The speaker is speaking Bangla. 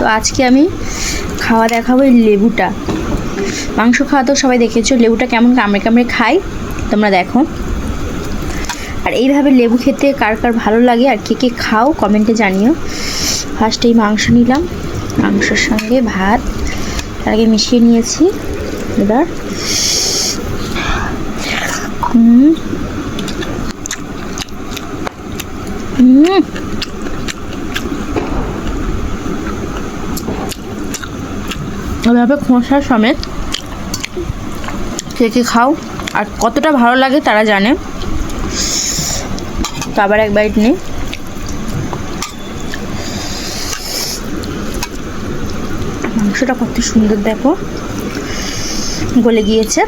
তো আজকে আমি খাওয়া দেখাবো এই লেবুটা। মাংস খাওয়া তো সবাই দেখেছো, লেবুটা কেমন কামড়ে কামড়ে খাই, তোমরা দেখো। আর এইভাবে লেবু খেতে কার কার ভালো লাগে আর কে কে খাও কমেন্টে জানিও। ফার্স্ট এই মাংস নিলাম, মাংসের সঙ্গে ভাত আগে মিশিয়ে নিয়েছি। এবার এভাবে খোসা সমেত কে কে খাও আর কতটা ভালো লাগে তারা জানে। তো আবার এক বাইট নিই। মাংসটা কত সুন্দর দেখো, গলে গিয়েছে।